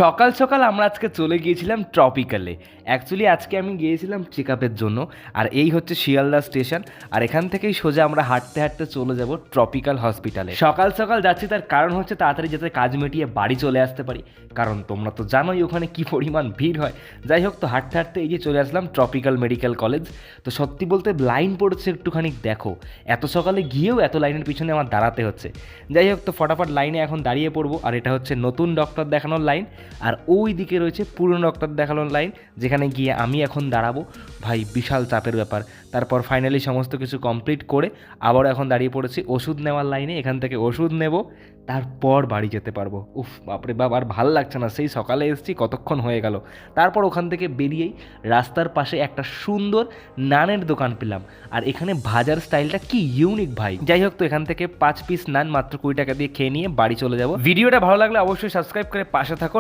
সকাল সকাল আমরা আজকে চলে গিয়েছিলাম ট্রপিক্যালে। অ্যাকচুয়ালি আজকে আমি গিয়েছিলাম চেক আপের জন্য। আর এই হচ্ছে শিয়ালদা স্টেশন। আর এখান থেকেই সোজা আমরা হাঁটতে হাঁটতে চলে যাব ট্রপিক্যাল হসপিটালে। সকাল সকাল যাচ্ছি, তার কারণ হচ্ছে তাড়াতাড়ি যাতে কাজ মিটিয়ে বাড়ি চলে আসতে পারি, কারণ তোমরা তো জানোই ওখানে কি পরিমাণ ভিড় হয়। যাই হোক, তো হাঁটতে হাঁটতে এই যে চলে আসলাম ট্রপিক্যাল মেডিকেল কলেজ। তো সত্যি বলতে লাইন পড়েছে একটুখানি, দেখো এত সকালে গিয়েও এত লাইনের পিছনে আমার দাঁড়াতে হচ্ছে। যাই হোক, তো ফটাফট লাইনে এখন দাঁড়িয়ে পড়বো। আর এটা হচ্ছে নতুন ডক্টর দেখানোর লাইন, আর ওই দিকে রয়েছে পুরনো ডক্টর দেখানোর লাইন, যেখানে গিয়ে আমি এখন দাঁড়াবো। ভাই বিশাল চাপের ব্যাপার। তারপর ফাইনালি সমস্ত কিছু কমপ্লিট করে আবারও এখন দাঁড়িয়ে পড়েছি ওষুধ নেওয়ার লাইনে। এখান থেকে ওষুধ নেব, তারপর বাড়ি যেতে পারবো। উফ বাপরে বাপ, আর ভাল লাগছে না, সেই সকালে এসেছি কতক্ষণ হয়ে গেল। তারপর ওখান থেকে বেরিয়েই রাস্তার পাশে একটা সুন্দর নানের দোকান পেলাম। আর এখানে ভাজার স্টাইলটা কি ইউনিক ভাই। যাই হোক, তো এখান থেকে 5 পিস নান মাত্র 20 টাকা দিয়ে খেয়ে নিয়ে বাড়ি চলে যাব। ভিডিওটা ভালো লাগলে অবশ্যই সাবস্ক্রাইব করে পাশে থাকো।